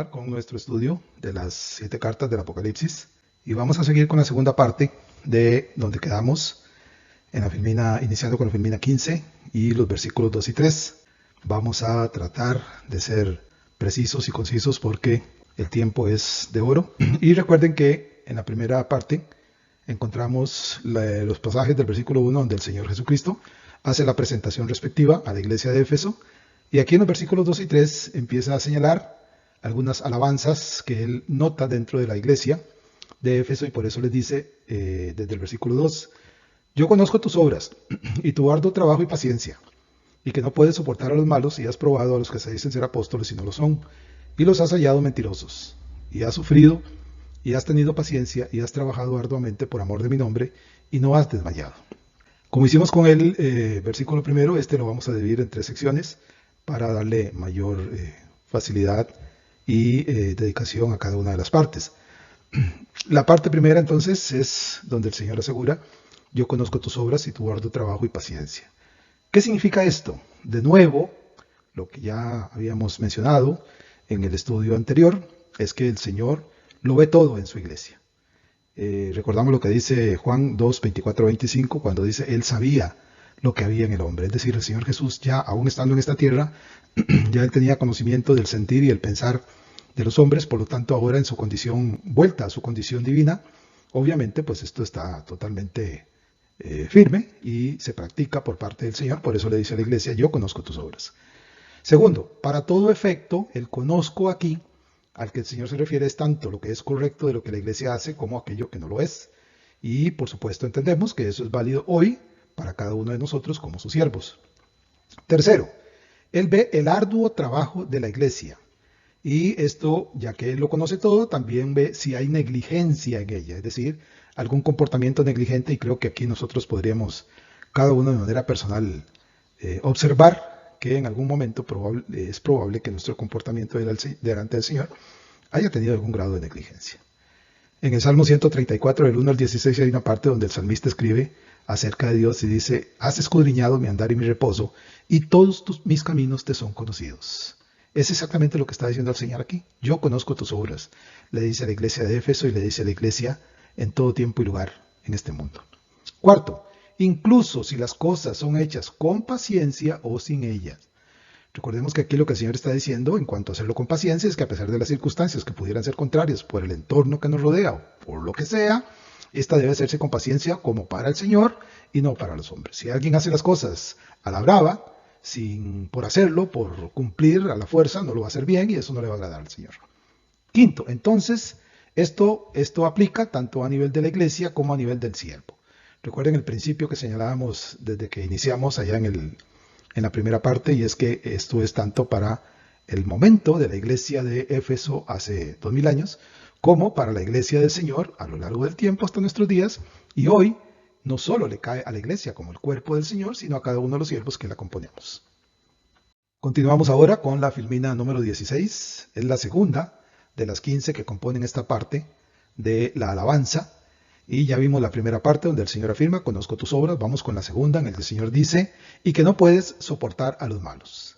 continuar con nuestro estudio de las 7 cartas del Apocalipsis y vamos a seguir con la segunda parte de donde quedamos en la filmina, iniciando con la filmina 15 y los versículos 2 y 3. Vamos a tratar de ser precisos y concisos porque el tiempo es de oro. Y recuerden que en la primera parte encontramos los pasajes del versículo 1 donde el Señor Jesucristo hace la presentación respectiva a la iglesia de Éfeso. Y aquí en los versículos 2 y 3 empieza a señalar algunas alabanzas que él nota dentro de la iglesia de Éfeso y por eso les dice desde el versículo 2: yo conozco tus obras y tu arduo trabajo y paciencia, y que no puedes soportar a los malos, y has probado a los que se dicen ser apóstoles y no lo son, y los has hallado mentirosos, y has sufrido, y has tenido paciencia, y has trabajado arduamente por amor de mi nombre, y no has desmayado. Como hicimos con el versículo primero, este lo vamos a dividir en 3 secciones para darle mayor facilidad y dedicación a cada una de las partes. La parte primera entonces es donde el Señor asegura: yo conozco tus obras y tu arduo trabajo y paciencia. ¿Qué significa esto? De nuevo, lo que ya habíamos mencionado en el estudio anterior es que el Señor lo ve todo en su iglesia. Recordamos lo que dice Juan 2, 24, 25, cuando dice: él sabía lo que había en el hombre. Es decir, el Señor Jesús, ya aún estando en esta tierra, ya él tenía conocimiento del sentir y el pensar de los hombres. Por lo tanto, ahora en su condición, vuelta a su condición divina, obviamente pues esto está totalmente firme y se practica por parte del Señor. Por eso le dice a la iglesia: yo conozco tus obras. Segundo, para todo efecto, el conozco aquí al que el Señor se refiere es tanto lo que es correcto de lo que la iglesia hace como aquello que no lo es. Y por supuesto entendemos que eso es válido hoy para cada uno de nosotros como sus siervos. Tercero, él ve el arduo trabajo de la iglesia. Y esto, ya que él lo conoce todo, también ve si hay negligencia en ella, es decir, algún comportamiento negligente. Y creo que aquí nosotros podríamos, cada uno de manera personal, observar que en algún momento es probable que nuestro comportamiento delante del Señor haya tenido algún grado de negligencia. En el Salmo 134, del 1 al 16, hay una parte donde el salmista escribe acerca de Dios y dice: has escudriñado mi andar y mi reposo, y todos mis caminos te son conocidos. Es exactamente lo que está diciendo el Señor aquí. Yo conozco tus obras, le dice a la iglesia de Éfeso y le dice a la iglesia en todo tiempo y lugar en este mundo. Cuarto, incluso si las cosas son hechas con paciencia o sin ellas. Recordemos que aquí lo que el Señor está diciendo en cuanto a hacerlo con paciencia es que a pesar de las circunstancias que pudieran ser contrarias por el entorno que nos rodea o por lo que sea, esta debe hacerse con paciencia como para el Señor y no para los hombres. Si alguien hace las cosas a la brava, por hacerlo, por cumplir a la fuerza, no lo va a hacer bien y eso no le va a agradar al Señor. Quinto, entonces, esto aplica tanto a nivel de la iglesia como a nivel del siervo. Recuerden el principio que señalábamos desde que iniciamos allá en la primera parte, y es que esto es tanto para el momento de la iglesia de Éfeso hace 2000 años, como para la iglesia del Señor a lo largo del tiempo hasta nuestros días, y hoy no solo le cae a la iglesia como el cuerpo del Señor, sino a cada uno de los siervos que la componemos. Continuamos ahora con la filmina número 16, es la segunda de las 15 que componen esta parte de la alabanza. Y ya vimos la primera parte donde el Señor afirma: conozco tus obras. Vamos con la segunda, en la que el Señor dice: y que no puedes soportar a los malos.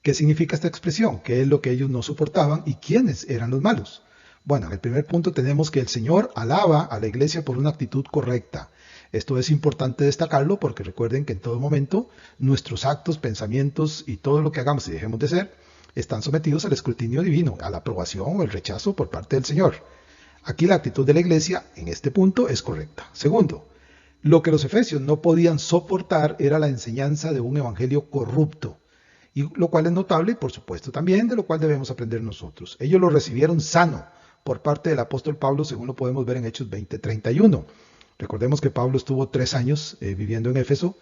¿Qué significa esta expresión? ¿Qué es lo que ellos no soportaban y quiénes eran los malos? Bueno, en el primer punto tenemos que el Señor alaba a la iglesia por una actitud correcta. Esto es importante destacarlo porque recuerden que en todo momento nuestros actos, pensamientos y todo lo que hagamos y dejemos de ser están sometidos al escrutinio divino, a la aprobación o el rechazo por parte del Señor. Aquí la actitud de la iglesia en este punto es correcta. Segundo, lo que los efesios no podían soportar era la enseñanza de un evangelio corrupto, y lo cual es notable, por supuesto, también de lo cual debemos aprender nosotros. Ellos lo recibieron sano por parte del apóstol Pablo, según lo podemos ver en Hechos 20:31. Recordemos que Pablo estuvo 3 años viviendo en Éfeso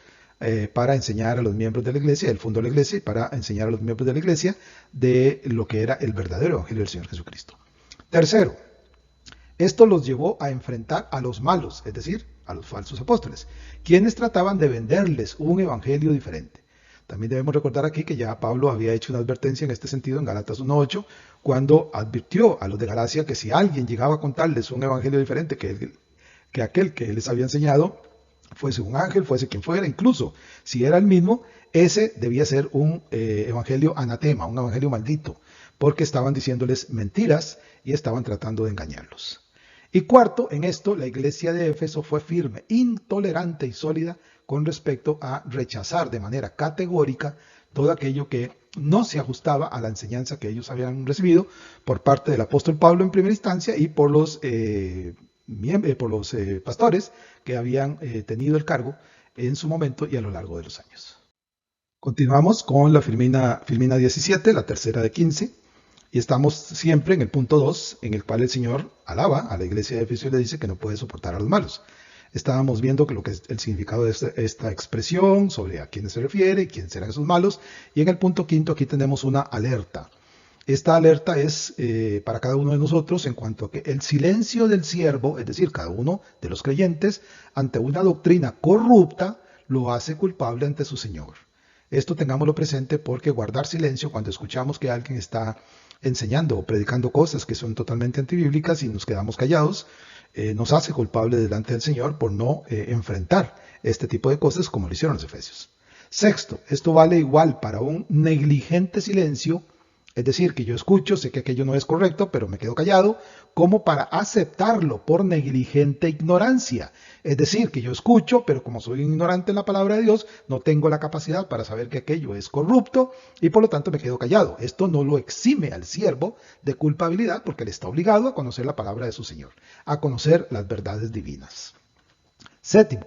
para enseñar a los miembros de la iglesia. Él fundó la iglesia y para enseñar a los miembros de la iglesia de lo que era el verdadero evangelio del Señor Jesucristo. Tercero, esto los llevó a enfrentar a los malos, es decir, a los falsos apóstoles, quienes trataban de venderles un evangelio diferente. También debemos recordar aquí que ya Pablo había hecho una advertencia en este sentido en Gálatas 1:8, cuando advirtió a los de Galacia que si alguien llegaba a contarles un evangelio diferente que aquel que les había enseñado, fuese un ángel, fuese quien fuera, incluso si era el mismo, ese debía ser un evangelio anatema, un evangelio maldito, porque estaban diciéndoles mentiras y estaban tratando de engañarlos. Y cuarto, en esto la iglesia de Éfeso fue firme, intolerante y sólida con respecto a rechazar de manera categórica todo aquello que no se ajustaba a la enseñanza que ellos habían recibido por parte del apóstol Pablo en primera instancia y por los pastores que habían tenido el cargo en su momento y a lo largo de los años. Continuamos con la Filmina 17, la tercera de 15, y estamos siempre en el punto 2, en el cual el Señor alaba a la iglesia de Éfeso y le dice que no puede soportar a los malos. Estábamos viendo lo que es el significado de esta expresión, sobre a quiénes se refiere, quiénes serán esos malos, y en el punto quinto aquí tenemos una alerta. Esta alerta es para cada uno de nosotros en cuanto a que el silencio del siervo, es decir, cada uno de los creyentes, ante una doctrina corrupta, lo hace culpable ante su Señor. Esto tengámoslo presente porque guardar silencio cuando escuchamos que alguien está enseñando o predicando cosas que son totalmente antibíblicas y nos quedamos callados, nos hace culpable delante del Señor por no enfrentar este tipo de cosas como lo hicieron los efesios. Sexto, esto vale igual para un negligente silencio, es decir, que yo escucho, sé que aquello no es correcto, pero me quedo callado, como para aceptarlo por negligente ignorancia. Es decir, que yo escucho, pero como soy ignorante en la palabra de Dios, no tengo la capacidad para saber que aquello es corrupto y por lo tanto me quedo callado. Esto no lo exime al siervo de culpabilidad porque él está obligado a conocer la palabra de su Señor, a conocer las verdades divinas. Séptimo,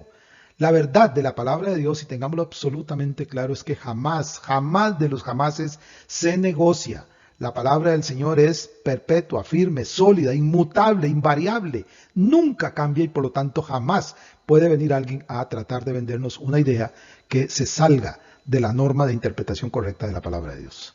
la verdad de la palabra de Dios, y tengámoslo absolutamente claro, es que jamás de los jamases se negocia. La palabra del Señor es perpetua, firme, sólida, inmutable, invariable. Nunca cambia y por lo tanto jamás puede venir alguien a tratar de vendernos una idea que se salga de la norma de interpretación correcta de la palabra de Dios.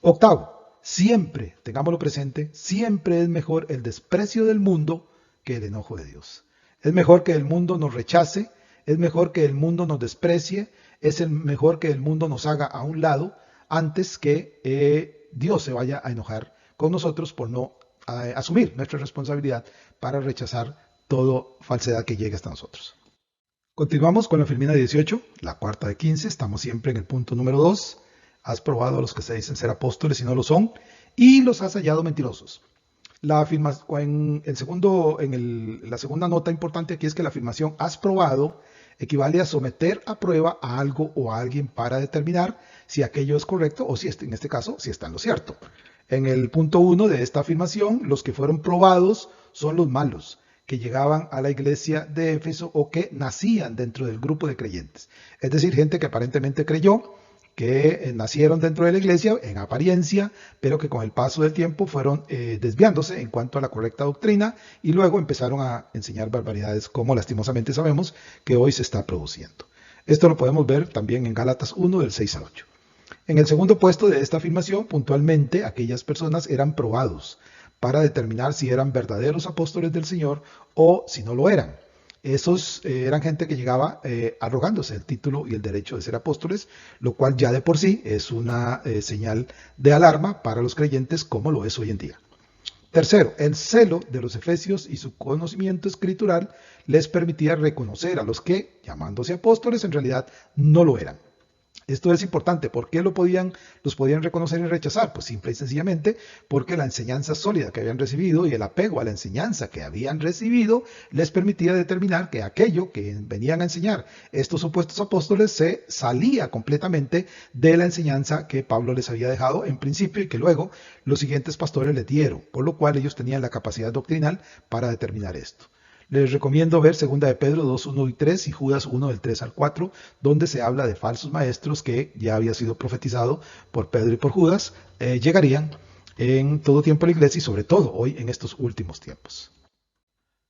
Octavo, siempre, tengámoslo presente, siempre es mejor el desprecio del mundo que el enojo de Dios. Es mejor que el mundo nos rechace, es mejor que el mundo nos desprecie, mejor que el mundo nos haga a un lado antes que Dios se vaya a enojar con nosotros por no asumir nuestra responsabilidad para rechazar toda falsedad que llegue hasta nosotros. Continuamos con la Filmina 18, la cuarta de 15, estamos siempre en el punto número 2. Has probado a los que se dicen ser apóstoles y no lo son, y los has hallado mentirosos. La segunda nota importante aquí es que la afirmación has probado equivale a someter a prueba a algo o a alguien para determinar si aquello es correcto o si en este caso si está en lo cierto. En el punto 1 de esta afirmación, los que fueron probados son los malos, que llegaban a la iglesia de Éfeso o que nacían dentro del grupo de creyentes. Es decir, gente que aparentemente creyó, que nacieron dentro de la iglesia en apariencia, pero que con el paso del tiempo fueron desviándose en cuanto a la correcta doctrina y luego empezaron a enseñar barbaridades como lastimosamente sabemos que hoy se está produciendo. Esto lo podemos ver también en Gálatas 1 del 6 al 8. En el segundo puesto de esta afirmación, puntualmente, aquellas personas eran probados para determinar si eran verdaderos apóstoles del Señor o si no lo eran. Esos eran gente que llegaba arrogándose el título y el derecho de ser apóstoles, lo cual ya de por sí es una señal de alarma para los creyentes como lo es hoy en día. Tercero, el celo de los efesios y su conocimiento escritural les permitía reconocer a los que, llamándose apóstoles, en realidad no lo eran. Esto es importante. ¿Por qué los podían reconocer y rechazar? Pues simple y sencillamente porque la enseñanza sólida que habían recibido y el apego a la enseñanza que habían recibido les permitía determinar que aquello que venían a enseñar estos supuestos apóstoles se salía completamente de la enseñanza que Pablo les había dejado en principio y que luego los siguientes pastores les dieron, por lo cual ellos tenían la capacidad doctrinal para determinar esto. Les recomiendo ver 2 de Pedro 2, 1 y 3 y Judas 1 del 3 al 4, donde se habla de falsos maestros que ya había sido profetizado por Pedro y por Judas, llegarían en todo tiempo a la iglesia y sobre todo hoy en estos últimos tiempos.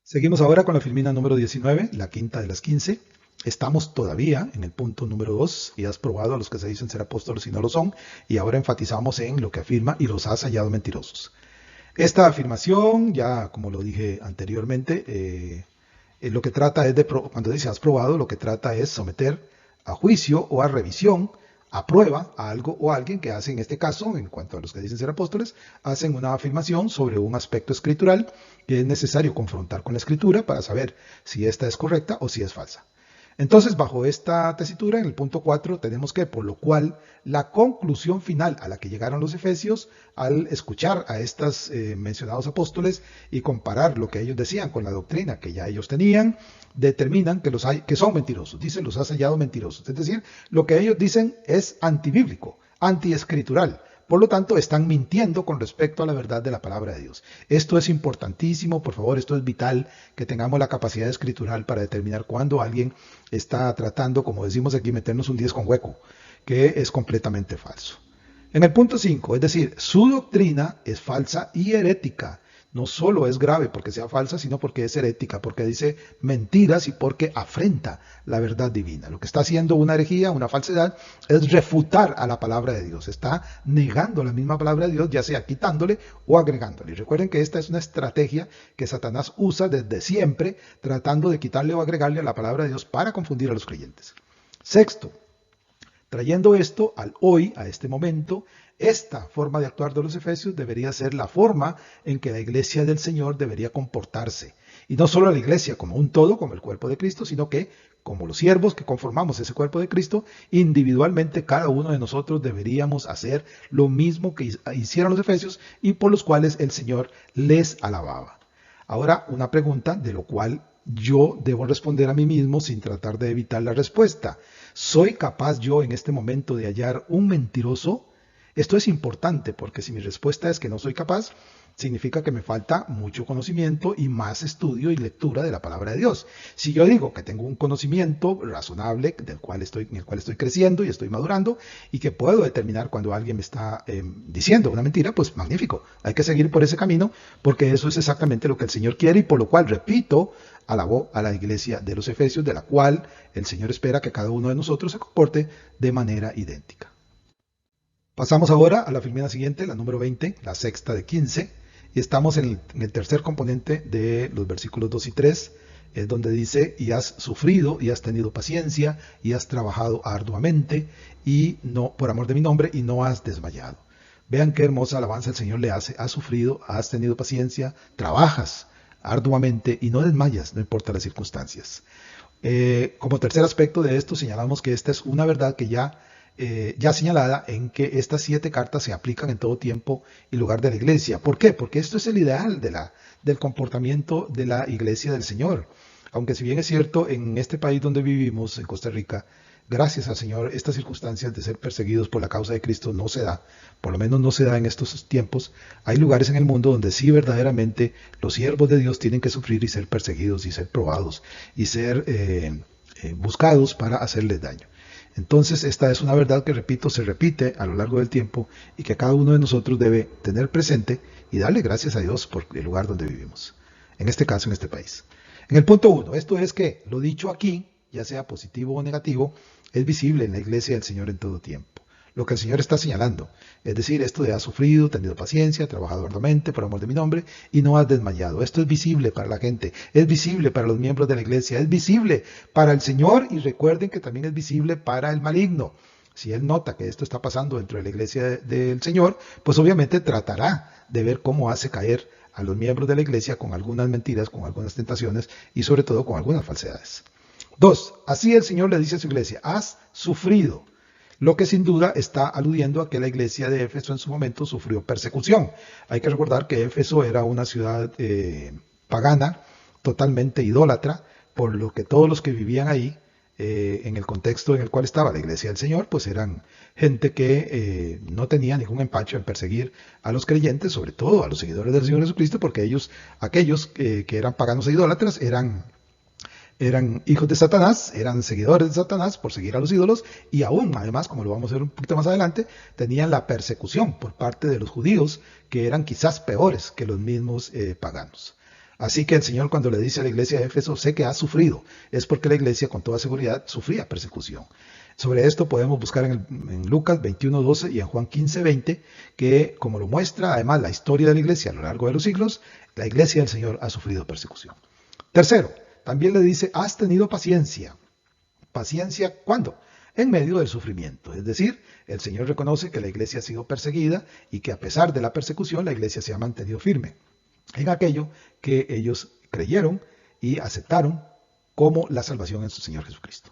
Seguimos ahora con la Filmina número 19, la quinta de las 15. Estamos todavía en el punto número 2 y has probado a los que se dicen ser apóstoles y no lo son, y ahora enfatizamos en lo que afirma y los has hallado mentirosos. Esta afirmación, ya como lo dije anteriormente, lo que trata es cuando dice has probado, lo que trata es someter a juicio o a revisión, a prueba a algo o a alguien que hace, en este caso, en cuanto a los que dicen ser apóstoles, hacen una afirmación sobre un aspecto escritural que es necesario confrontar con la escritura para saber si esta es correcta o si es falsa. Entonces, bajo esta tesitura, en el punto 4, tenemos que, por lo cual, la conclusión final a la que llegaron los efesios al escuchar a estos mencionados apóstoles y comparar lo que ellos decían con la doctrina que ya ellos tenían, determinan que son mentirosos. Dicen, los has hallado mentirosos. Es decir, lo que ellos dicen es antibíblico, antiescritural. Por lo tanto, están mintiendo con respecto a la verdad de la palabra de Dios. Esto es importantísimo, por favor, esto es vital, que tengamos la capacidad escritural para determinar cuándo alguien está tratando, como decimos aquí, meternos un 10 con hueco, que es completamente falso. En el punto 5, es decir, su doctrina es falsa y herética. No solo es grave porque sea falsa, sino porque es herética, porque dice mentiras y porque afrenta la verdad divina. Lo que está haciendo una herejía, una falsedad, es refutar a la palabra de Dios. Está negando la misma palabra de Dios, ya sea quitándole o agregándole. Y recuerden que esta es una estrategia que Satanás usa desde siempre, tratando de quitarle o agregarle a la palabra de Dios para confundir a los creyentes. Sexto, trayendo esto al hoy, a este momento, esta forma de actuar de los efesios debería ser la forma en que la iglesia del Señor debería comportarse. Y no solo la iglesia como un todo, como el cuerpo de Cristo, sino que como los siervos que conformamos ese cuerpo de Cristo, individualmente cada uno de nosotros deberíamos hacer lo mismo que hicieron los efesios y por los cuales el Señor les alababa. Ahora, una pregunta de lo cual yo debo responder a mí mismo sin tratar de evitar la respuesta. ¿Soy capaz yo en este momento de hallar un mentiroso? Esto es importante porque si mi respuesta es que no soy capaz, significa que me falta mucho conocimiento y más estudio y lectura de la palabra de Dios. Si yo digo que tengo un conocimiento razonable en el cual estoy creciendo y estoy madurando y que puedo determinar cuando alguien me está diciendo una mentira, pues magnífico. Hay que seguir por ese camino porque eso es exactamente lo que el Señor quiere y por lo cual, repito, alabó a la iglesia de los Efesios, de la cual el Señor espera que cada uno de nosotros se comporte de manera idéntica. Pasamos ahora a la filmina siguiente, la número 20, la sexta de 15, y estamos en el tercer componente de los versículos 2 y 3, es donde dice, y has sufrido, y has tenido paciencia, y has trabajado arduamente, y no por amor de mi nombre, y no has desmayado. Vean qué hermosa alabanza el Señor le hace, has sufrido, has tenido paciencia, trabajas arduamente, y no desmayas, no importa las circunstancias. Como tercer aspecto de esto, señalamos que esta es una verdad que ya señalada en que estas 7 cartas se aplican en todo tiempo y lugar de la iglesia. ¿Por qué? Porque esto es el ideal del comportamiento de la iglesia del Señor. Aunque si bien es cierto, en este país donde vivimos, en Costa Rica, gracias al Señor, estas circunstancias de ser perseguidos por la causa de Cristo no se da, por lo menos no se da en estos tiempos. Hay lugares en el mundo donde sí verdaderamente los siervos de Dios tienen que sufrir y ser perseguidos y ser probados y ser buscados para hacerles daño. Entonces esta es una verdad que, repito, se repite a lo largo del tiempo y que cada uno de nosotros debe tener presente y darle gracias a Dios por el lugar donde vivimos, en este caso en este país. En el punto 1, esto es que lo dicho aquí, ya sea positivo o negativo, es visible en la iglesia del Señor en todo tiempo. Lo que el Señor está señalando, es decir, esto de has sufrido, tenido paciencia, trabajado arduamente por amor de mi nombre y no has desmayado. Esto es visible para la gente, es visible para los miembros de la iglesia, es visible para el Señor y recuerden que también es visible para el maligno. Si él nota que esto está pasando dentro de la iglesia del Señor, pues obviamente tratará de ver cómo hace caer a los miembros de la iglesia con algunas mentiras, con algunas tentaciones y sobre todo con algunas falsedades. 2. Así el Señor le dice a su iglesia, has sufrido. Lo que sin duda está aludiendo a que la iglesia de Éfeso en su momento sufrió persecución. Hay que recordar que Éfeso era una ciudad pagana, totalmente idólatra, por lo que todos los que vivían ahí, en el contexto en el cual estaba la iglesia del Señor, pues eran gente que no tenía ningún empacho en perseguir a los creyentes, sobre todo a los seguidores del Señor Jesucristo, porque aquellos que eran paganos e idólatras, eran hijos de Satanás, eran seguidores de Satanás por seguir a los ídolos y aún, además, como lo vamos a ver un poquito más adelante, tenían la persecución por parte de los judíos que eran quizás peores que los mismos paganos. Así que el Señor cuando le dice a la iglesia de Éfeso, sé que has sufrido, es porque la iglesia con toda seguridad sufría persecución. Sobre esto podemos buscar en Lucas 21:12 y en Juan 15:20, que como lo muestra además la historia de la iglesia a lo largo de los siglos, la iglesia del Señor ha sufrido persecución. Tercero, también le dice, has tenido paciencia. ¿Paciencia cuándo? En medio del sufrimiento. Es decir, el Señor reconoce que la iglesia ha sido perseguida y que a pesar de la persecución, la iglesia se ha mantenido firme en aquello que ellos creyeron y aceptaron como la salvación en su Señor Jesucristo.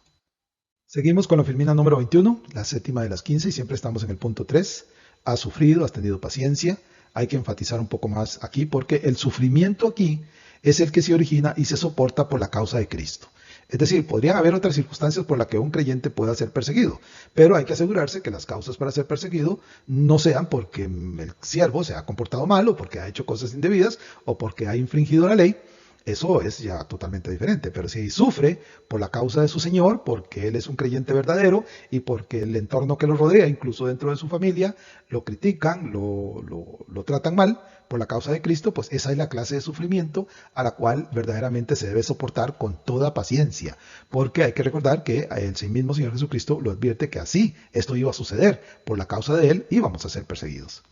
Seguimos con la Filmina número 21, la séptima de las 15, y siempre estamos en el punto 3. Has sufrido, has tenido paciencia. Hay que enfatizar un poco más aquí porque el sufrimiento aquí es el que se origina y se soporta por la causa de Cristo. Es decir, podrían haber otras circunstancias por las que un creyente pueda ser perseguido, pero hay que asegurarse que las causas para ser perseguido no sean porque el siervo se ha comportado mal o porque ha hecho cosas indebidas o porque ha infringido la ley. Eso es ya totalmente diferente, pero si sufre por la causa de su Señor, porque Él es un creyente verdadero y porque el entorno que lo rodea, incluso dentro de su familia, lo critican, lo tratan mal por la causa de Cristo, pues esa es la clase de sufrimiento a la cual verdaderamente se debe soportar con toda paciencia, porque hay que recordar que el mismo Señor Jesucristo lo advierte que así esto iba a suceder, por la causa de Él íbamos a ser perseguidos.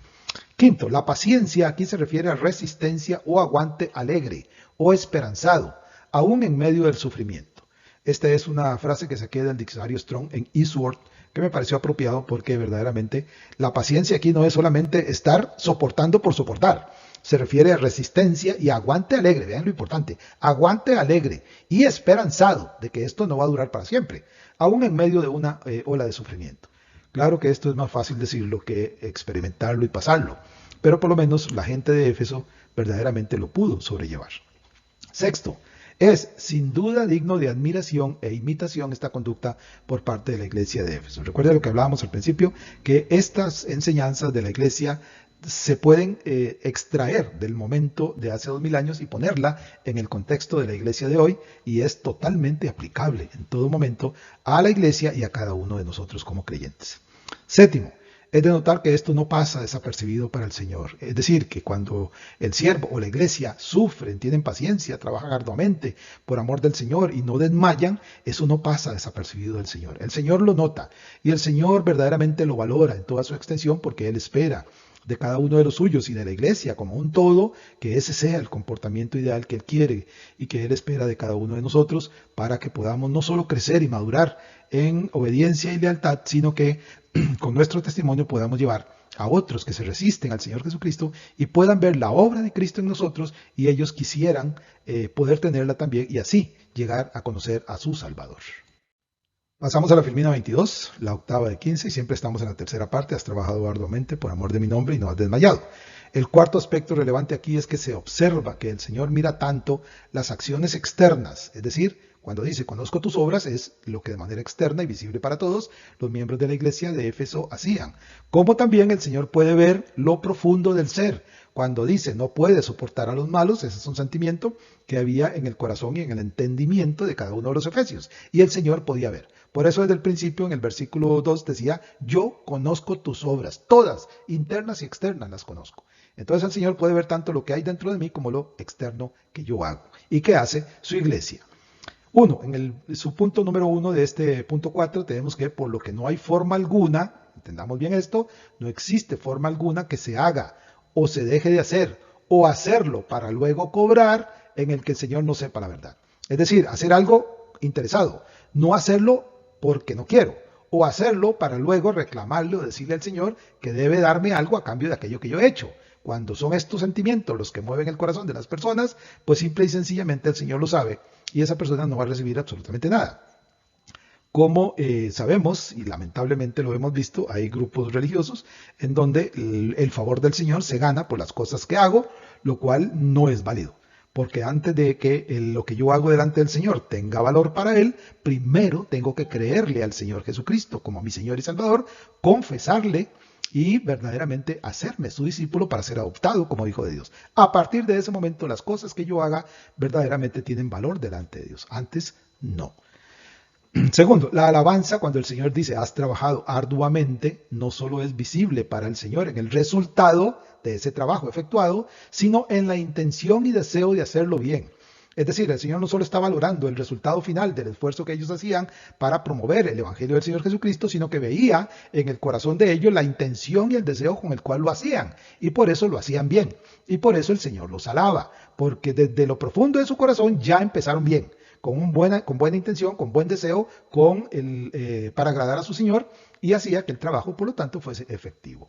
Quinto, la paciencia aquí se refiere a resistencia o aguante alegre o esperanzado, aún en medio del sufrimiento. Esta es una frase que saqué del diccionario Strong en Eastword, que me pareció apropiado porque verdaderamente la paciencia aquí no es solamente estar soportando por soportar. Se refiere a resistencia y aguante alegre, vean lo importante, aguante alegre y esperanzado de que esto no va a durar para siempre, aún en medio de una ola de sufrimiento. Claro que esto es más fácil decirlo que experimentarlo y pasarlo, pero por lo menos la gente de Éfeso verdaderamente lo pudo sobrellevar. Sexto, es sin duda digno de admiración e imitación esta conducta por parte de la iglesia de Éfeso. Recuerda lo que hablábamos al principio, que estas enseñanzas de la iglesia se pueden extraer del momento de hace 2000 años y ponerla en el contexto de la iglesia de hoy, y es totalmente aplicable en todo momento a la iglesia y a cada uno de nosotros como creyentes. Séptimo, es de notar que esto no pasa desapercibido para el Señor. Es decir, que cuando el siervo o la iglesia sufren, tienen paciencia, trabajan arduamente por amor del Señor y no desmayan, eso no pasa desapercibido del Señor. El Señor lo nota y el Señor verdaderamente lo valora en toda su extensión porque Él espera de cada uno de los suyos y de la iglesia como un todo, que ese sea el comportamiento ideal que Él quiere y que Él espera de cada uno de nosotros para que podamos no solo crecer y madurar en obediencia y lealtad, sino que con nuestro testimonio podamos llevar a otros que se resisten al Señor Jesucristo y puedan ver la obra de Cristo en nosotros y ellos quisieran poder tenerla también y así llegar a conocer a su Salvador. Pasamos a la Filmina 22, la octava de 15, y siempre estamos en la tercera parte. Has trabajado arduamente por amor de mi nombre y no has desmayado. El cuarto aspecto relevante aquí es que se observa que el Señor mira tanto las acciones externas, es decir, cuando dice conozco tus obras, es lo que de manera externa y visible para todos los miembros de la iglesia de Éfeso hacían. Como también el Señor puede ver lo profundo del ser. Cuando dice no puede soportar a los malos, ese es un sentimiento que había en el corazón y en el entendimiento de cada uno de los efesios. Y el Señor podía ver. Por eso desde el principio en el versículo 2 decía, yo conozco tus obras, todas, internas y externas las conozco. Entonces el Señor puede ver tanto lo que hay dentro de mí como lo externo que yo hago. ¿Y qué hace su iglesia? Uno, en su punto número 1 de este punto 4 tenemos que por lo que no hay forma alguna, entendamos bien esto, no existe forma alguna que se haga o se deje de hacer o hacerlo para luego cobrar en el que el Señor no sepa la verdad. Es decir, hacer algo interesado, no hacerlo porque no quiero, o hacerlo para luego reclamarle o decirle al Señor que debe darme algo a cambio de aquello que yo he hecho. Cuando son estos sentimientos los que mueven el corazón de las personas, pues simple y sencillamente el Señor lo sabe y esa persona no va a recibir absolutamente nada. Como sabemos, y lamentablemente lo hemos visto, hay grupos religiosos en donde el favor del Señor se gana por las cosas que hago, lo cual no es válido. Porque antes de que lo que yo hago delante del Señor tenga valor para Él, primero tengo que creerle al Señor Jesucristo como mi Señor y Salvador, confesarle y verdaderamente hacerme su discípulo para ser adoptado como hijo de Dios. A partir de ese momento, las cosas que yo haga verdaderamente tienen valor delante de Dios. Antes, no. Segundo, la alabanza, cuando el Señor dice, has trabajado arduamente, no solo es visible para el Señor en el resultado de ese trabajo efectuado, sino en la intención y deseo de hacerlo bien. Es decir, el Señor no solo está valorando el resultado final del esfuerzo que ellos hacían para promover el Evangelio del Señor Jesucristo, sino que veía en el corazón de ellos la intención y el deseo con el cual lo hacían, y por eso lo hacían bien. Y por eso el Señor los alaba, porque desde lo profundo de su corazón ya empezaron bien. Con buena intención, con buen deseo, para agradar a su Señor, y hacía que el trabajo, por lo tanto, fuese efectivo.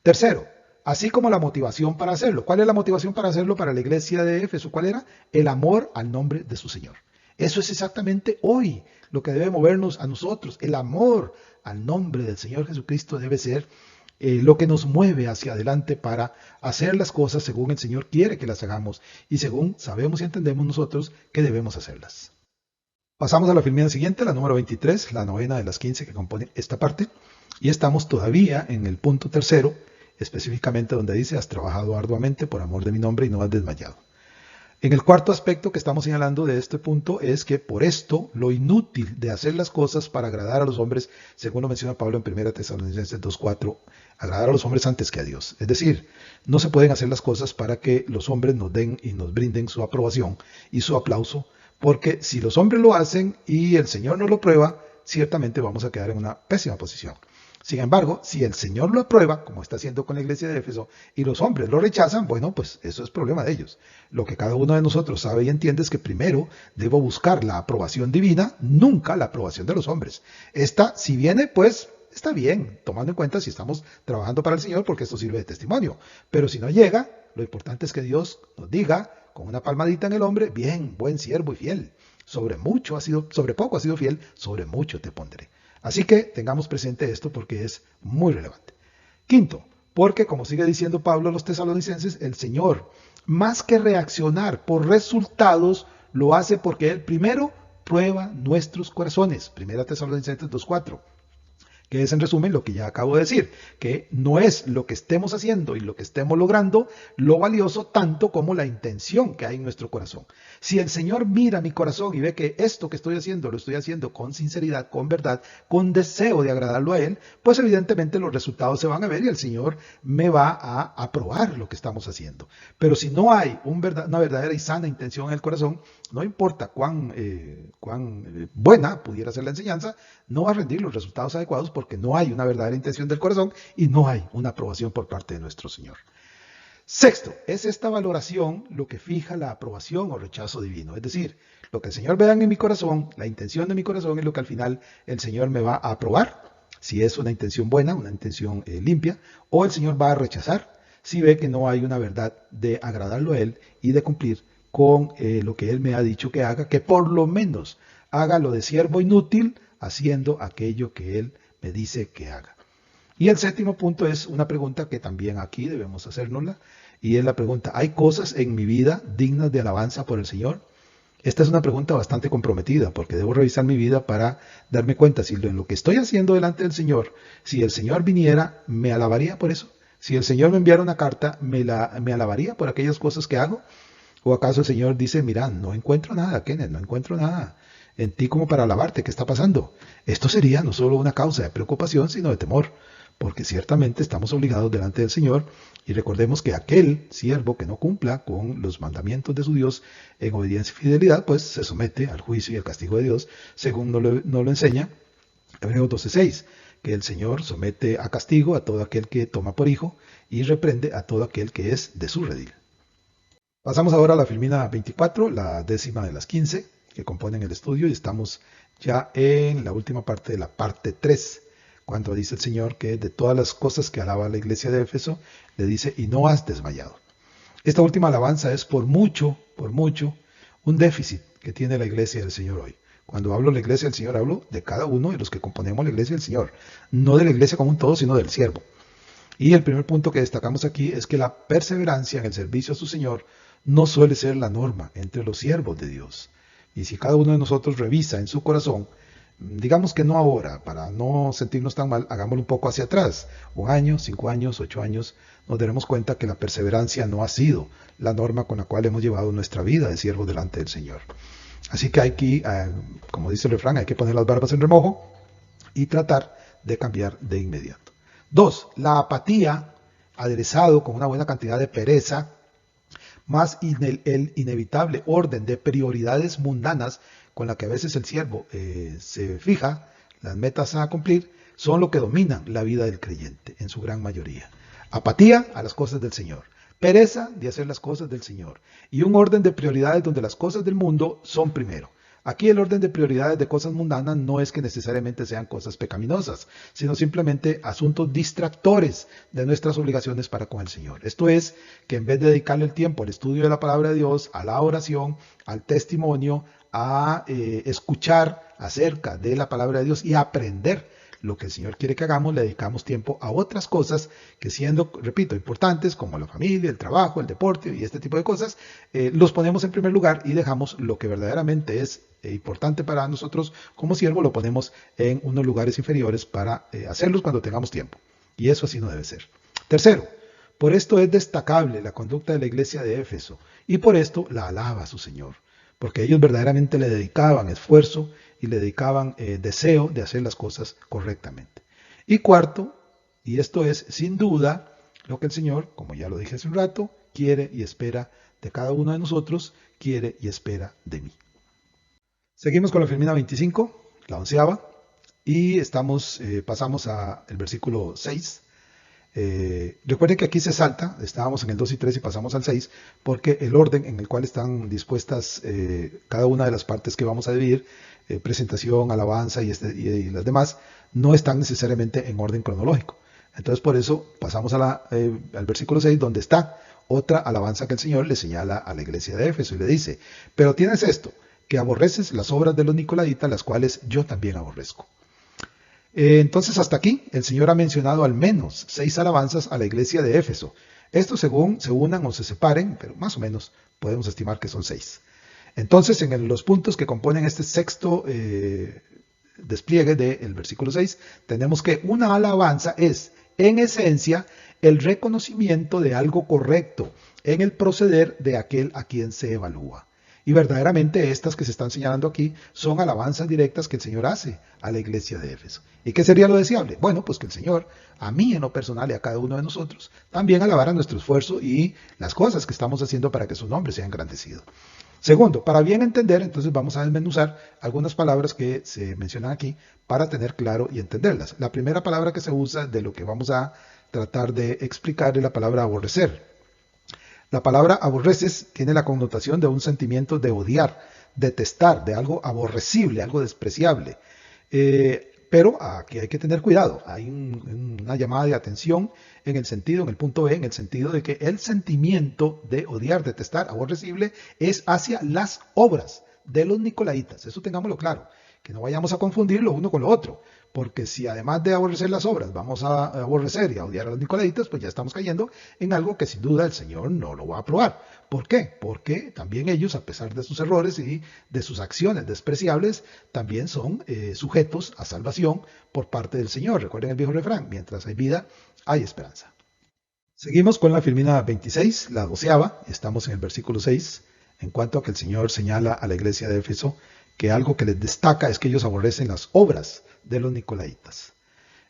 Tercero, así como la motivación para hacerlo. ¿Cuál es la motivación para hacerlo para la iglesia de Éfeso? ¿Cuál era? El amor al nombre de su Señor. Eso es exactamente hoy lo que debe movernos a nosotros. El amor al nombre del Señor Jesucristo debe ser lo que nos mueve hacia adelante para hacer las cosas según el Señor quiere que las hagamos y según sabemos y entendemos nosotros que debemos hacerlas. Pasamos a la filmina siguiente, la número 23, la novena de las 15 que compone esta parte, y estamos todavía en el punto tercero, específicamente donde dice: has trabajado arduamente por amor de mi nombre y no has desmayado. En el cuarto aspecto que estamos señalando de este punto es que por esto lo inútil de hacer las cosas para agradar a los hombres, según lo menciona Pablo en 1 Tesalonicenses 2:4, agradar a los hombres antes que a Dios. Es decir, no se pueden hacer las cosas para que los hombres nos den y nos brinden su aprobación y su aplauso, porque si los hombres lo hacen y el Señor nos lo prueba, ciertamente vamos a quedar en una pésima posición. Sin embargo, si el Señor lo aprueba, como está haciendo con la iglesia de Éfeso, y los hombres lo rechazan, bueno, pues eso es problema de ellos. Lo que cada uno de nosotros sabe y entiende es que primero debo buscar la aprobación divina, nunca la aprobación de los hombres. Esta, si viene, pues está bien, tomando en cuenta si estamos trabajando para el Señor, porque esto sirve de testimonio. Pero si no llega, lo importante es que Dios nos diga, con una palmadita en el hombre: bien, buen siervo y fiel. Sobre poco has sido fiel, sobre mucho te pondré. Así que tengamos presente esto porque es muy relevante. Quinto, porque como sigue diciendo Pablo a los tesalonicenses, el Señor, más que reaccionar por resultados, lo hace porque Él primero prueba nuestros corazones. 1 Tesalonicenses 2:4. Que es en resumen lo que ya acabo de decir, que no es lo que estemos haciendo y lo que estemos logrando lo valioso tanto como la intención que hay en nuestro corazón. Si el Señor mira mi corazón y ve que esto que estoy haciendo lo estoy haciendo con sinceridad, con verdad, con deseo de agradarlo a Él, pues evidentemente los resultados se van a ver y el Señor me va a aprobar lo que estamos haciendo. Pero si no hay una verdadera y sana intención en el corazón, no importa cuán buena pudiera ser la enseñanza, no va a rendir los resultados adecuados porque no hay una verdadera intención del corazón y no hay una aprobación por parte de nuestro Señor. Sexto, es esta valoración lo que fija la aprobación o rechazo divino. Es decir, lo que el Señor vea en mi corazón, la intención de mi corazón es lo que al final el Señor me va a aprobar, si es una intención buena, una intención limpia, o el Señor va a rechazar si ve que no hay una verdad de agradarlo a Él y de cumplir con lo que Él me ha dicho que haga, que por lo menos haga lo de siervo inútil, haciendo aquello que Él me dice que haga. Y el séptimo punto es una pregunta que también aquí debemos hacérnosla, y es la pregunta: ¿hay cosas en mi vida dignas de alabanza por el Señor? Esta es una pregunta bastante comprometida, porque debo revisar mi vida para darme cuenta si en lo que estoy haciendo delante del Señor, si el Señor viniera, ¿me alabaría por eso? Si el Señor me enviara una carta, ¿me alabaría por aquellas cosas que hago? ¿O acaso el Señor dice: mira, no encuentro nada, Kenneth, no encuentro nada en ti como para alabarte? ¿Qué está pasando? Esto sería no solo una causa de preocupación, sino de temor, porque ciertamente estamos obligados delante del Señor, y recordemos que aquel siervo que no cumpla con los mandamientos de su Dios en obediencia y fidelidad, pues se somete al juicio y al castigo de Dios, según nos lo enseña Hebreos 12:6, que el Señor somete a castigo a todo aquel que toma por hijo y reprende a todo aquel que es de su redil. Pasamos ahora a la filmina 24, la décima de las 15 que componen el estudio, y estamos ya en la última parte de la parte 3, cuando dice el Señor que de todas las cosas que alaba la iglesia de Éfeso, le dice: y no has desmayado. Esta última alabanza es por mucho, un déficit que tiene la iglesia del Señor hoy. Cuando hablo de la iglesia del Señor, hablo de cada uno de los que componemos la iglesia del Señor, no de la iglesia como un todo, sino del siervo. Y el primer punto que destacamos aquí es que la perseverancia en el servicio a su Señor no suele ser la norma entre los siervos de Dios. Y si cada uno de nosotros revisa en su corazón, digamos que no ahora, para no sentirnos tan mal, hagámoslo un poco hacia atrás, 1 año, 5 años, 8 años, nos daremos cuenta que la perseverancia no ha sido la norma con la cual hemos llevado nuestra vida de siervos delante del Señor. Así que hay que, como dice el refrán, hay que poner las barbas en remojo y tratar de cambiar de inmediato. 2. La apatía, aderezado con una buena cantidad de pereza, más el inevitable orden de prioridades mundanas con la que a veces el siervo se fija, las metas a cumplir, son lo que dominan la vida del creyente en su gran mayoría. Apatía a las cosas del Señor, pereza de hacer las cosas del Señor y un orden de prioridades donde las cosas del mundo son primero. Aquí el orden de prioridades de cosas mundanas no es que necesariamente sean cosas pecaminosas, sino simplemente asuntos distractores de nuestras obligaciones para con el Señor. Esto es, que en vez de dedicarle el tiempo al estudio de la palabra de Dios, a la oración, al testimonio, a escuchar acerca de la palabra de Dios y a aprender lo que el Señor quiere que hagamos, le dedicamos tiempo a otras cosas que, siendo, repito, importantes, como la familia, el trabajo, el deporte y este tipo de cosas, los ponemos en primer lugar y dejamos lo que verdaderamente es importante para nosotros como siervo, lo ponemos en unos lugares inferiores para hacerlos cuando tengamos tiempo. Y eso así no debe ser. Tercero, por esto es destacable la conducta de la iglesia de Éfeso y por esto la alaba a su Señor, porque ellos verdaderamente le dedicaban esfuerzo y le dedicaban deseo de hacer las cosas correctamente. Y cuarto, y esto es sin duda lo que el Señor, como ya lo dije hace un rato, quiere y espera de cada uno de nosotros, quiere y espera de mí. Seguimos con la Filmina 25, la 11ª, y pasamos al versículo 6. Recuerden que aquí se salta, estábamos en el 2 y 3 y pasamos al 6, porque el orden en el cual están dispuestas cada una de las partes que vamos a dividir, presentación, alabanza y las demás, no están necesariamente en orden cronológico. Entonces por eso pasamos al versículo 6, donde está otra alabanza que el Señor le señala a la iglesia de Éfeso y le dice: pero tienes esto, que aborreces las obras de los nicolaitas, las cuales yo también aborrezco. Entonces hasta aquí el Señor ha mencionado al menos 6 alabanzas a la iglesia de Éfeso. Esto según se unan o se separen, pero más o menos podemos estimar que son 6. Entonces en los puntos que componen este sexto despliegue del versículo 6, tenemos que una alabanza es en esencia el reconocimiento de algo correcto en el proceder de aquel a quien se evalúa. Y verdaderamente estas que se están señalando aquí son alabanzas directas que el Señor hace a la iglesia de Éfeso. ¿Y qué sería lo deseable? Bueno, pues que el Señor, a mí en lo personal y a cada uno de nosotros, también alabara nuestro esfuerzo y las cosas que estamos haciendo para que su nombre sea engrandecido. Segundo, para bien entender, entonces vamos a desmenuzar algunas palabras que se mencionan aquí para tener claro y entenderlas. La primera palabra que se usa de lo que vamos a tratar de explicar es la palabra aborrecer. La palabra aborreces tiene la connotación de un sentimiento de odiar, detestar, de algo aborrecible, algo despreciable. Pero aquí hay que tener cuidado. Hay una llamada de atención en el punto B, en el sentido de que el sentimiento de odiar, detestar, aborrecible es hacia las obras de los nicolaitas. Eso tengámoslo claro, que no vayamos a confundir lo uno con lo otro. Porque si además de aborrecer las obras vamos a aborrecer y a odiar a los nicolaitas, pues ya estamos cayendo en algo que sin duda el Señor no lo va a aprobar. ¿Por qué? Porque también ellos, a pesar de sus errores y de sus acciones despreciables, también son sujetos a salvación por parte del Señor. Recuerden el viejo refrán: mientras hay vida, hay esperanza. Seguimos con la Filmina 26, la 12ª. Estamos en el versículo 6, en cuanto a que el Señor señala a la iglesia de Éfeso que algo que les destaca es que ellos aborrecen las obras de los nicolaitas.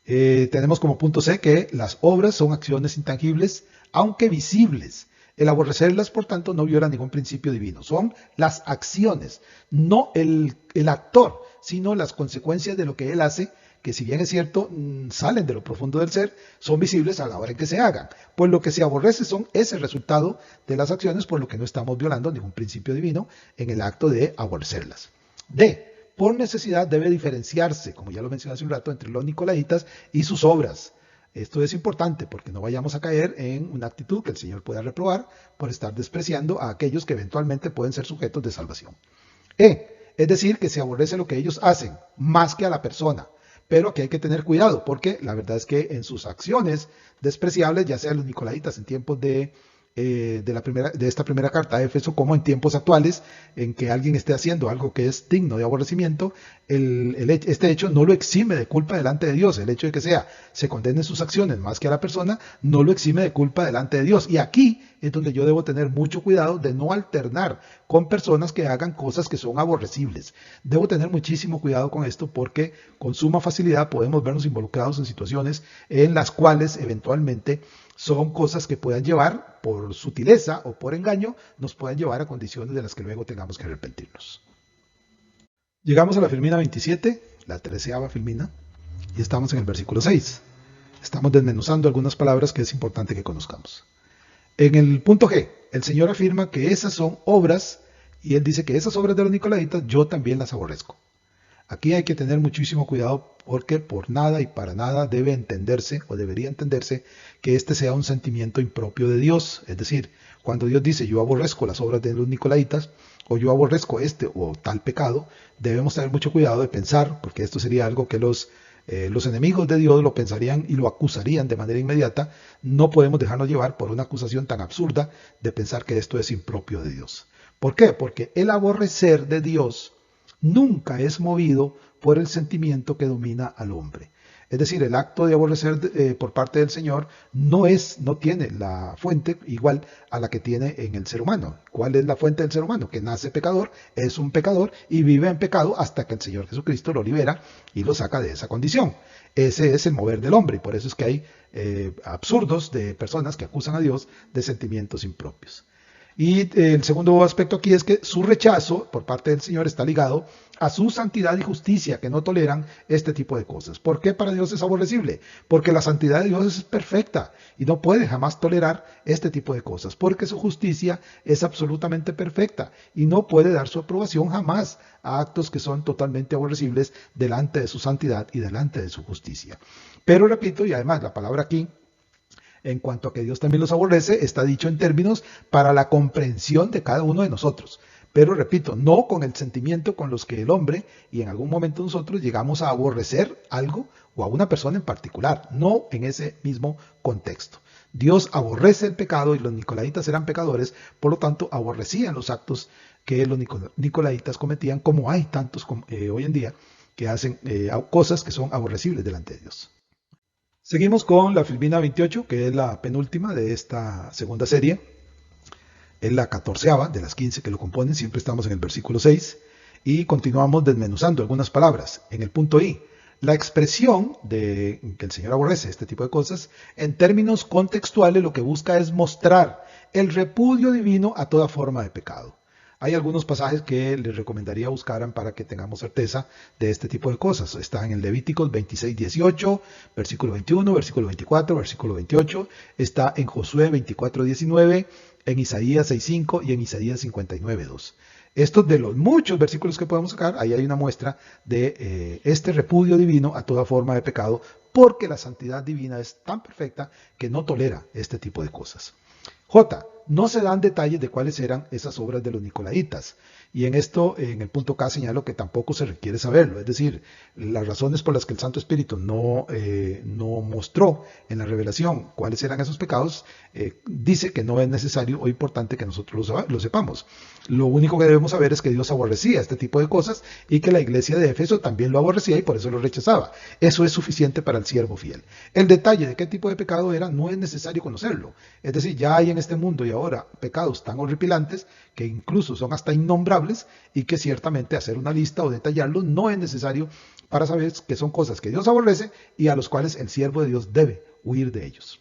Tenemos como punto C que las obras son acciones intangibles, aunque visibles. El aborrecerlas, por tanto, no viola ningún principio divino. Son las acciones, no el actor, sino las consecuencias de lo que él hace, que si bien es cierto, salen de lo profundo del ser, son visibles a la hora en que se hagan. Pues lo que se aborrece son ese resultado de las acciones, por lo que no estamos violando ningún principio divino en el acto de aborrecerlas. D. Por necesidad debe diferenciarse, como ya lo mencioné hace un rato, entre los nicolaitas y sus obras. Esto es importante porque no vayamos a caer en una actitud que el Señor pueda reprobar por estar despreciando a aquellos que eventualmente pueden ser sujetos de salvación. Es decir, que se aborrece lo que ellos hacen más que a la persona. Pero aquí hay que tener cuidado porque la verdad es que en sus acciones despreciables, ya sea los nicolaitas en tiempos de esta primera carta a Éfeso, como en tiempos actuales en que alguien esté haciendo algo que es digno de aborrecimiento, este hecho no lo exime de culpa delante de Dios. El hecho de que se condenen sus acciones más que a la persona no lo exime de culpa delante de Dios. Y aquí es donde yo debo tener mucho cuidado de no alternar con personas que hagan cosas que son aborrecibles. Debo tener muchísimo cuidado con esto porque con suma facilidad podemos vernos involucrados en situaciones en las cuales eventualmente son cosas que puedan llevar, por sutileza o por engaño, nos pueden llevar a condiciones de las que luego tengamos que arrepentirnos. Llegamos a la Filmina 27, la 13ª Filmina, y estamos en el versículo 6. Estamos desmenuzando algunas palabras que es importante que conozcamos. En el punto G, el Señor afirma que esas son obras, y Él dice que esas obras de los nicolaitas yo también las aborrezco. Aquí hay que tener muchísimo cuidado porque por nada y para nada debe entenderse o debería entenderse que este sea un sentimiento impropio de Dios. Es decir, Cuando Dios dice yo aborrezco las obras de los nicolaitas, o yo aborrezco este o tal pecado, debemos tener mucho cuidado de pensar, porque esto sería algo que los enemigos de Dios lo pensarían y lo acusarían de manera inmediata. No podemos dejarnos llevar por una acusación tan absurda de pensar que esto es impropio de Dios. ¿Por qué? Porque el aborrecer de Dios nunca es movido por el sentimiento que domina al hombre. Es decir, el acto de aborrecer por parte del Señor no tiene la fuente igual a la que tiene en el ser humano. ¿Cuál es la fuente del ser humano? Que nace pecador, es un pecador y vive en pecado hasta que el Señor Jesucristo lo libera y lo saca de esa condición. Ese es el mover del hombre y por eso es que hay absurdos de personas que acusan a Dios de sentimientos impropios. Y el segundo aspecto aquí es que su rechazo por parte del Señor está ligado a su santidad y justicia, que no toleran este tipo de cosas. ¿Por qué para Dios es aborrecible? Porque la santidad de Dios es perfecta y no puede jamás tolerar este tipo de cosas, porque su justicia es absolutamente perfecta y no puede dar su aprobación jamás a actos que son totalmente aborrecibles delante de su santidad y delante de su justicia. Pero repito, y además la palabra aquí, en cuanto a que Dios también los aborrece, está dicho en términos para la comprensión de cada uno de nosotros. Pero repito, no con el sentimiento con los que el hombre y en algún momento nosotros llegamos a aborrecer algo o a una persona en particular, no en ese mismo contexto. Dios aborrece el pecado y los nicolaitas eran pecadores, por lo tanto aborrecían los actos que los nicolaitas cometían, como hay tantos hoy en día que hacen cosas que son aborrecibles delante de Dios. Seguimos con la Filmina 28, que es la penúltima de esta segunda serie. Es la 14ª de las 15 que lo componen. Siempre estamos en el versículo 6 y continuamos desmenuzando algunas palabras. En el punto I, la expresión de que el Señor aborrece este tipo de cosas, en términos contextuales lo que busca es mostrar el repudio divino a toda forma de pecado. Hay algunos pasajes que les recomendaría buscaran para que tengamos certeza de este tipo de cosas. Está en el Levíticos 26:18, versículo 21, versículo 24, versículo 28. Está en Josué 24:19, en Isaías 6:5 y en Isaías 59:2. Estos de los muchos versículos que podemos sacar, ahí hay una muestra de este repudio divino a toda forma de pecado, porque la santidad divina es tan perfecta que no tolera este tipo de cosas. J. No se dan detalles de cuáles eran esas obras de los nicolaitas. Y en esto, en el punto K, señalo que tampoco se requiere saberlo. Es decir, las razones por las que el Santo Espíritu no mostró en la revelación cuáles eran esos pecados, dice que no es necesario o importante que nosotros lo sepamos. Lo único que debemos saber es que Dios aborrecía este tipo de cosas y que la iglesia de Éfeso también lo aborrecía y por eso lo rechazaba. Eso es suficiente para el siervo fiel. El detalle de qué tipo de pecado era no es necesario conocerlo. Es decir, ya hay en este mundo y ahora pecados tan horripilantes que incluso son hasta innombrables y que ciertamente hacer una lista o detallarlos no es necesario para saber que son cosas que Dios aborrece y a los cuales el siervo de Dios debe huir de ellos.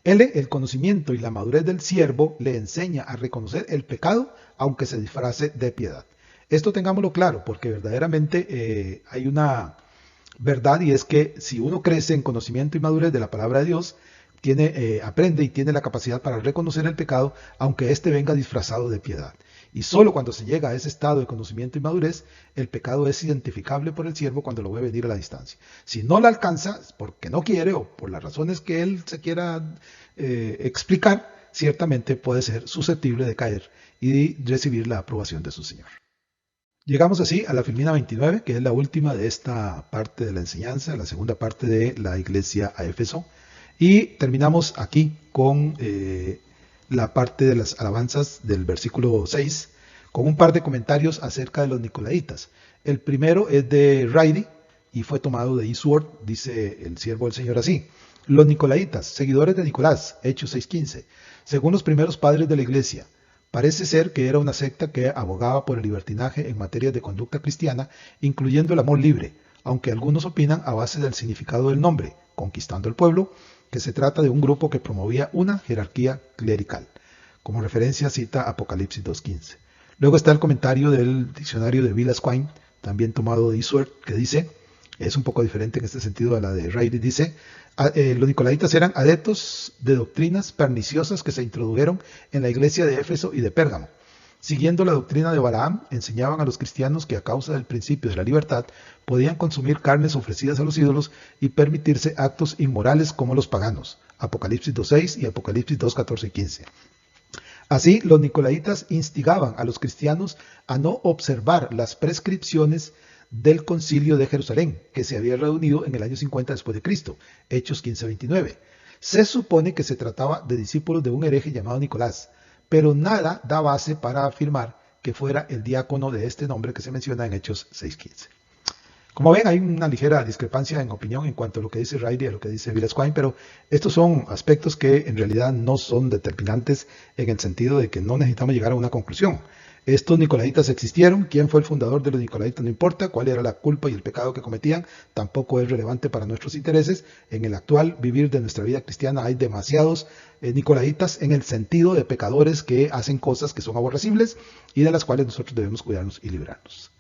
L. El conocimiento y la madurez del siervo le enseña a reconocer el pecado aunque se disfrace de piedad. Esto tengámoslo claro porque verdaderamente hay una verdad y es que si uno crece en conocimiento y madurez de la palabra de Dios, aprende y tiene la capacidad para reconocer el pecado aunque éste venga disfrazado de piedad. Y solo cuando se llega a ese estado de conocimiento y madurez, el pecado es identificable por el siervo cuando lo ve venir a la distancia. Si no la alcanza, porque no quiere o por las razones que él se quiera explicar, ciertamente puede ser susceptible de caer y recibir la aprobación de su Señor. Llegamos así a la Filmina 29, que es la última de esta parte de la enseñanza, la segunda parte de la iglesia a Éfeso. Y terminamos aquí con la parte de las alabanzas del versículo 6, con un par de comentarios acerca de los nicolaitas. El primero es de Riley y fue tomado de Eastward, dice el siervo del Señor así. Los nicolaitas, seguidores de Nicolás, Hechos 6:15, según los primeros padres de la iglesia, parece ser que era una secta que abogaba por el libertinaje en materias de conducta cristiana, incluyendo el amor libre, aunque algunos opinan a base del significado del nombre, conquistando el pueblo, que se trata de un grupo que promovía una jerarquía clerical. Como referencia cita Apocalipsis 2:15. Luego está el comentario del diccionario de Bill Squine, también tomado de Eastward, que dice, es un poco diferente en este sentido a la de Riley, dice, los nicolaitas eran adeptos de doctrinas perniciosas que se introdujeron en la iglesia de Éfeso y de Pérgamo. Siguiendo la doctrina de Balaam, enseñaban a los cristianos que a causa del principio de la libertad podían consumir carnes ofrecidas a los ídolos y permitirse actos inmorales como los paganos. Apocalipsis 2:6 y Apocalipsis 2:14 y 15. Así, los nicolaitas instigaban a los cristianos a no observar las prescripciones del Concilio de Jerusalén, que se había reunido en el año 50 después de Cristo, Hechos 15:29. Se supone que se trataba de discípulos de un hereje llamado Nicolás, pero nada da base para afirmar que fuera el diácono de este nombre que se menciona en Hechos 6:15. Como ven, hay una ligera discrepancia en opinión en cuanto a lo que dice Riley y a lo que dice Villasquine, pero estos son aspectos que en realidad no son determinantes en el sentido de que no necesitamos llegar a una conclusión. Estos nicolaitas existieron, quién fue el fundador de los nicolaitas no importa, cuál era la culpa y el pecado que cometían, tampoco es relevante para nuestros intereses. En el actual vivir de nuestra vida cristiana hay demasiados nicolaitas en el sentido de pecadores que hacen cosas que son aborrecibles y de las cuales nosotros debemos cuidarnos y librarnos.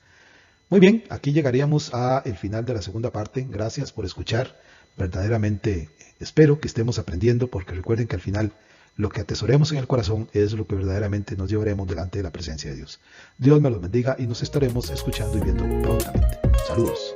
Muy bien, aquí llegaríamos al final de la segunda parte. Gracias por escuchar. Verdaderamente espero que estemos aprendiendo, porque recuerden que al final lo que atesoremos en el corazón es lo que verdaderamente nos llevaremos delante de la presencia de Dios. Dios me los bendiga y nos estaremos escuchando y viendo prontamente. Saludos.